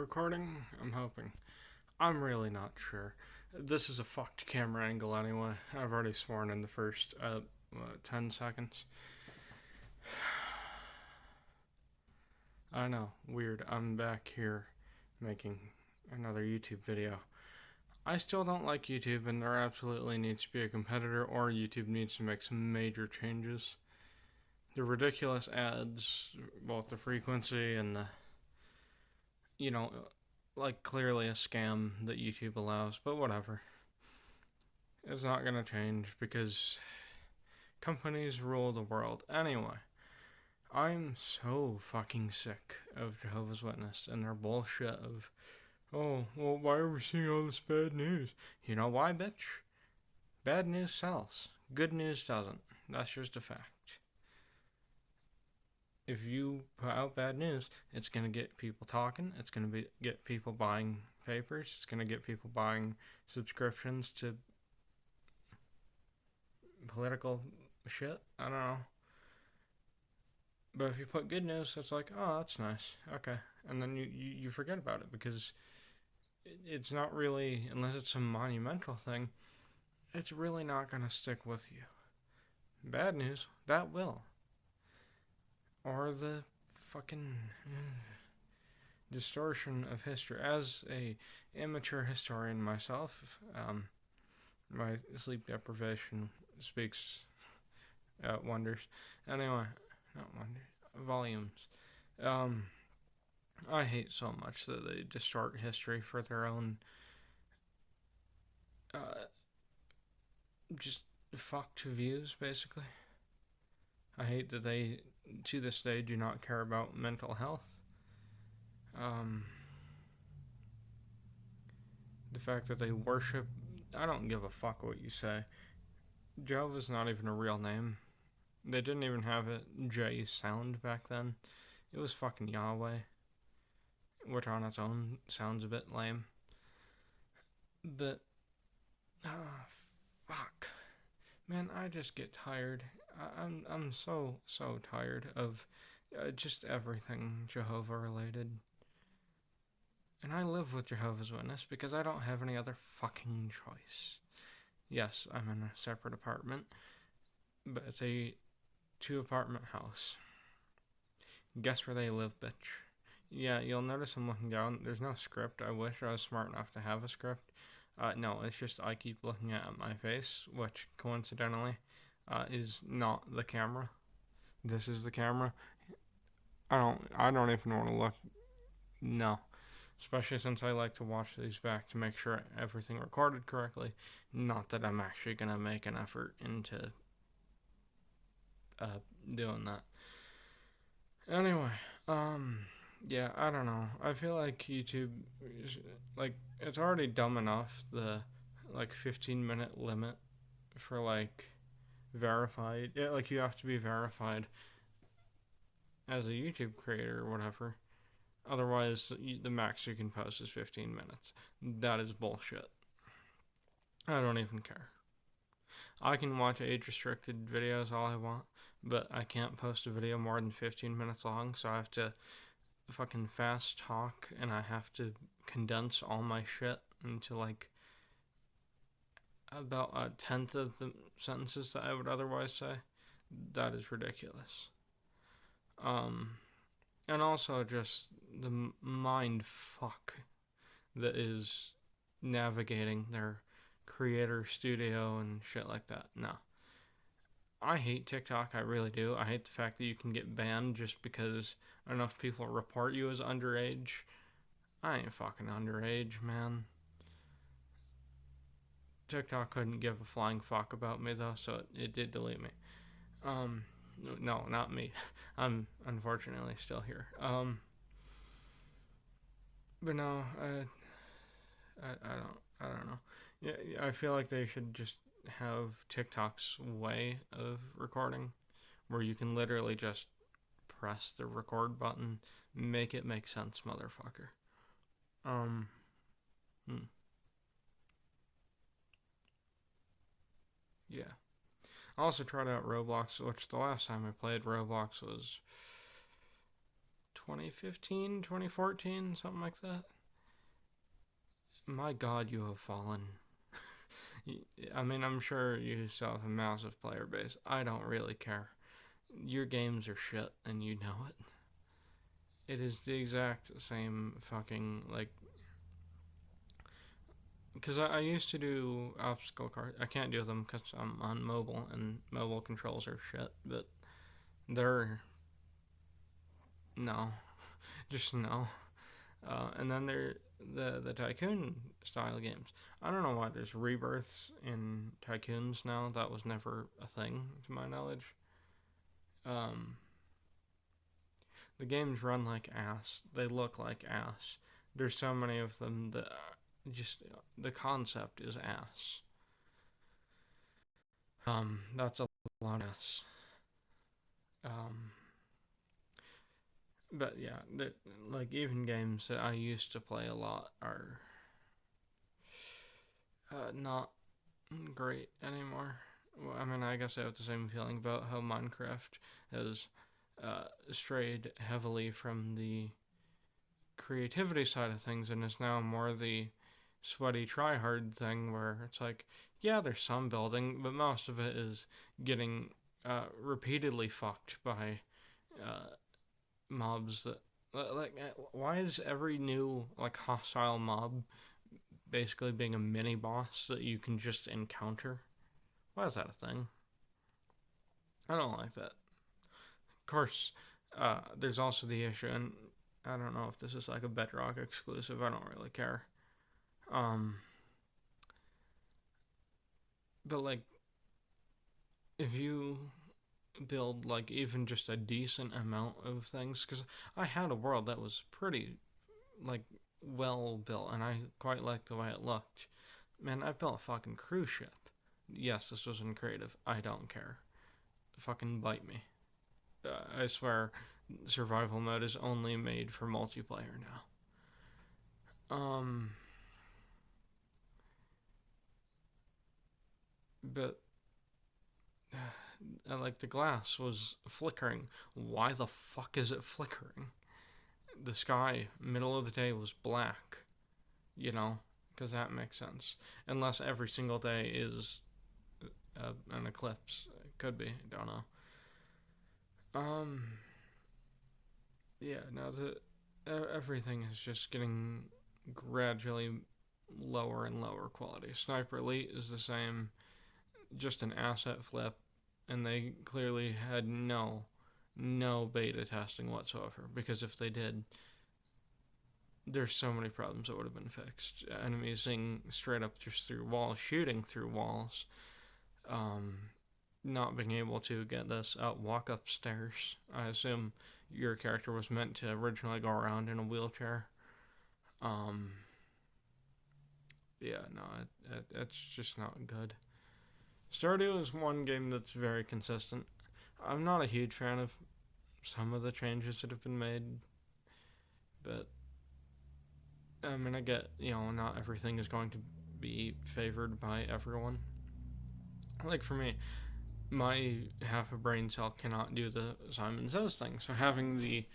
recording? I'm hoping. I'm really not sure. This is a fucked camera angle anyway. I've already sworn in the first 10 seconds. I know, weird. I'm back here making another YouTube video. I still don't like YouTube, and there absolutely needs to be a competitor, or YouTube needs to make some major changes. The ridiculous ads, both the frequency and the, like clearly a scam that YouTube allows, but whatever. It's not gonna change because companies rule the world. Anyway, I'm so fucking sick of Jehovah's Witness and their bullshit of, oh, well, why are we seeing all this bad news? You know why, bitch? Bad news sells. Good news doesn't. That's just a fact. If you put out bad news, it's going to get people talking. It's going to get people buying papers. It's going to get people buying subscriptions to political shit. I don't know. But if you put good news, it's like, oh, that's nice. Okay. And then you forget about it because it's not really, unless it's some monumental thing, it's really not going to stick with you. Bad news, that will. Or the fucking distortion of history. As a amateur historian myself, my sleep deprivation speaks wonders. Anyway, not wonders, volumes. I hate so much that they distort history for their own just fucked views, basically. I hate that they, to this day, do not care about mental health. The fact that they worship, I don't give a fuck what you say. Jehovah's not even a real name. They didn't even have a J sound back then. It was fucking Yahweh, which on its own sounds a bit lame. But, fuck. Man, I just get tired. I'm so tired of just everything Jehovah related. And I live with Jehovah's Witness because I don't have any other fucking choice. Yes, I'm in a separate apartment, but it's a 2-apartment house. Guess where they live, bitch? Yeah, you'll notice I'm looking down. There's no script. I wish I was smart enough to have a script. No, it's just I keep looking at my face, which coincidentally is not the camera. This is the camera. I don't even want to look. No. Especially since I like to watch these back to make sure everything recorded correctly. Not that I'm actually going to make an effort into doing that. Anyway, yeah, I don't know. I feel like YouTube is, like, it's already dumb enough, the, 15-minute limit for, verified. Yeah, you have to be verified as a YouTube creator or whatever. Otherwise, the max you can post is 15 minutes. That is bullshit. I don't even care. I can watch age-restricted videos all I want, but I can't post a video more than 15 minutes long, so I have to fucking fast talk, and I have to condense all my shit into, about a tenth of the sentences that I would otherwise say. That is ridiculous. And also just the mind fuck that is navigating their creator studio and shit like that. No. I hate TikTok, I really do. I hate the fact that you can get banned just because enough people report you as underage. I ain't fucking underage, man. TikTok couldn't give a flying fuck about me though, so it did delete me. No, not me. I'm unfortunately still here. But no, I don't know. Yeah, I feel like they should just have TikTok's way of recording, where you can literally just press the record button, make it make sense, motherfucker. Yeah. I also tried out Roblox, which the last time I played Roblox was 2015, 2014, something like that. My God, you have fallen. I mean, I'm sure you still have a massive player base. I don't really care. Your games are shit, and you know it. It is the exact same fucking, like, because I used to do obstacle cards. I can't do them because I'm on mobile, and mobile controls are shit, but they're, no. Just no. And then there the tycoon style games. I don't know why there's rebirths in tycoons now. That was never a thing to my knowledge. Um, the games run like ass. They look like ass. There's so many of them that just the concept is ass. That's a lot of ass. Um, but yeah, like even games that I used to play a lot are not great anymore. Well, I mean, I guess I have the same feeling about how Minecraft has strayed heavily from the creativity side of things and is now more the sweaty try hard thing where it's like, yeah, there's some building, but most of it is getting repeatedly fucked by uh, mobs that. Like, why is every new, like, hostile mob basically being a mini boss that you can just encounter? Why is that a thing? I don't like that. Of course, there's also the issue, and I don't know if this is like a Bedrock exclusive. I don't really care. Um, but like, if you build like even just a decent amount of things, because I had a world that was pretty like well built, and I quite liked the way it looked. Man, I built a fucking cruise ship. Yes, this wasn't creative. I don't care. Fucking bite me. I swear, survival mode is only made for multiplayer now. But like the glass was flickering. Why the fuck is it flickering? The sky, middle of the day, was black. You know, because that makes sense. Unless every single day is an eclipse, it could be. Don't know. Um, yeah. Now the everything is just getting gradually lower and lower quality. Sniper Elite is the same, just an asset flip, and they clearly had no beta testing whatsoever, because if they did, there's so many problems that would have been fixed. Enemies seeing straight up just through walls, shooting through walls, um, not being able to get this walk upstairs. I assume your character was meant to originally go around in a wheelchair. Um, yeah, no, it's just not good. Stardew is one game that's very consistent. I'm not a huge fan of some of the changes that have been made, but I mean, I get, not everything is going to be favored by everyone. Like for me, my half a brain cell cannot do the Simon Says thing, so having the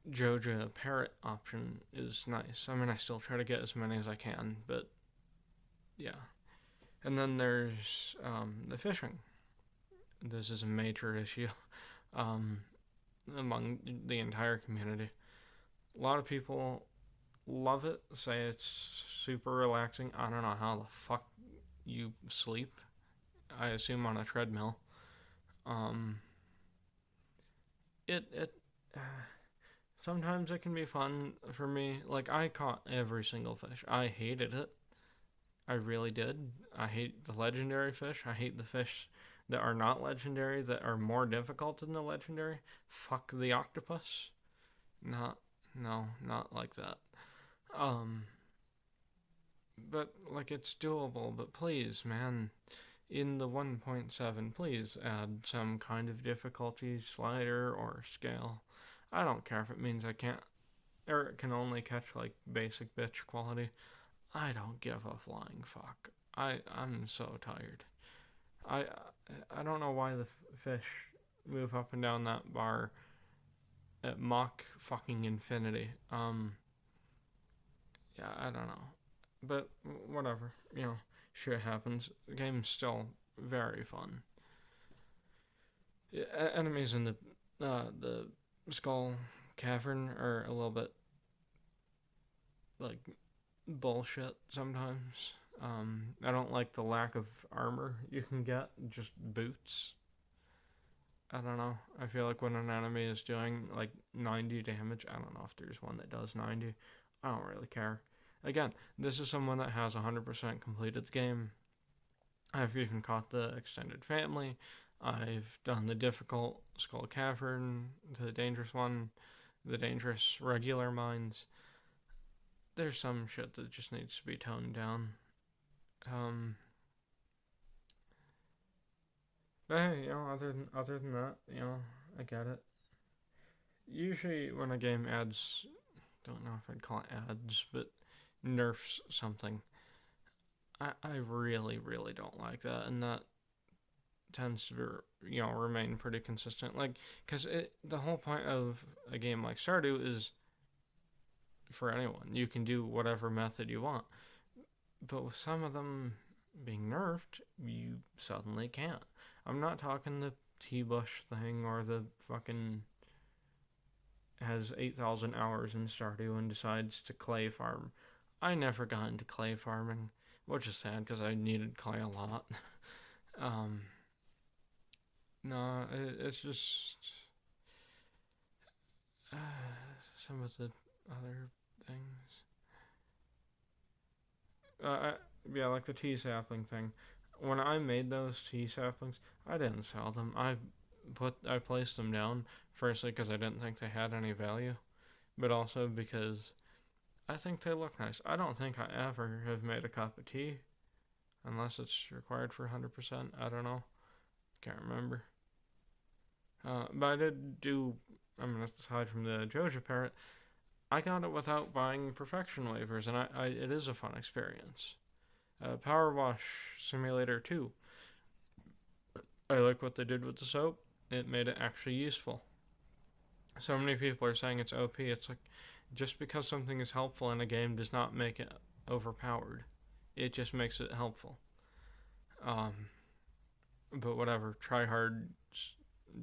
Joja parrot option is nice. I mean, I still try to get as many as I can, but yeah. And then there's the fishing. This is a major issue um, among the entire community. A lot of people love it, say it's super relaxing. I don't know how the fuck you sleep. I assume on a treadmill. Um, it sometimes it can be fun for me. Like I caught every single fish. I hated it. I really did. I hate the legendary fish. I hate the fish that are not legendary that are more difficult than the legendary. Fuck the octopus. Not no, not like that. Um, but like it's doable, but please, man, in the 1.7, please add some kind of difficulty slider or scale. I don't care if it means I can't or it can only catch like basic bitch quality. I don't give a flying fuck. I'm so tired. I I don't know why the fish move up and down that bar at Mach fucking infinity. Yeah, I don't know. But whatever, shit happens. The game's still very fun. Enemies in the skull cavern are a little bit like bullshit sometimes. I don't like the lack of armor you can get, just boots. I don't know. I feel like when an enemy is doing like 90 damage, I don't know if there's one that does 90. I don't really care. Again, this is someone that has 100% completed the game. I've even caught the extended family. I've done the difficult Skull Cavern, the dangerous one, the dangerous regular mines. There's some shit that just needs to be toned down. Um, but hey, other than that, I get it. Usually, when a game adds, don't know if I'd call it adds, but nerfs something, I really, really don't like that, and that tends to remain pretty consistent. Like, because the whole point of a game like Stardew is for anyone. You can do whatever method you want, but with some of them being nerfed, you suddenly can't. I'm not talking the T-Bush thing or the fucking has 8,000 hours in Stardew and decides to clay farm. I never got into clay farming, which is sad because I needed clay a lot. um, no, it's just uh, some of the other things. Uh, yeah, like the tea sapling thing. When I made those tea saplings, I didn't sell them. I placed them down firstly because I didn't think they had any value, but also because I think they look nice. I don't think I ever have made a cup of tea unless it's required for 100%. I don't know. Can't remember. But I did do. I mean, aside from the Joja parrot, I got it without buying perfection waivers, and it is a fun experience. Power Wash Simulator 2. I like what they did with the soap. It made it actually useful. So many people are saying it's OP. It's like, just because something is helpful in a game does not make it overpowered. It just makes it helpful. Um, but whatever. Tryhards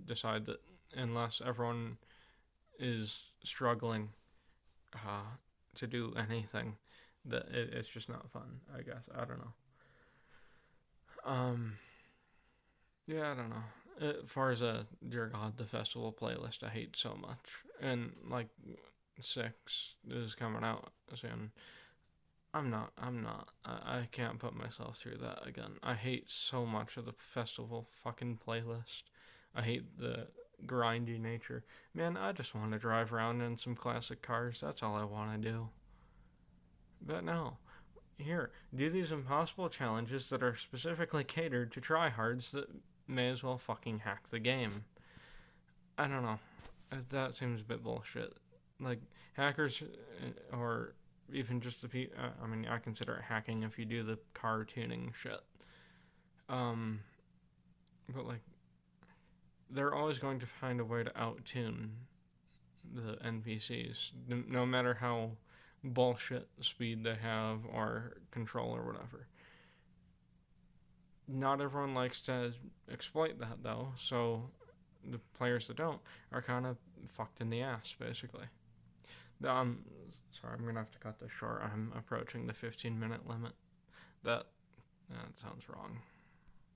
decide that unless everyone is struggling to do anything, that it's just not fun. I guess I don't know. Um, yeah, I don't know. As far as Dear God, the festival playlist, I hate so much, and like 6 is coming out soon. I'm not. I can't put myself through that again. I hate so much of the festival fucking playlist. I hate the grindy nature. Man, I just want to drive around in some classic cars. That's all I want to do. But no. Here, do these impossible challenges that are specifically catered to tryhards that may as well fucking hack the game. I don't know. That seems a bit bullshit. Like, hackers, or even just I mean, I consider it hacking if you do the car tuning shit. Um, but like, they're always going to find a way to out-tune the NPCs, no matter how bullshit speed they have or control or whatever. Not everyone likes to exploit that though, so the players that don't are kind of fucked in the ass, basically. Um, sorry, I'm gonna have to cut this short. I'm approaching the 15-minute limit. That sounds wrong.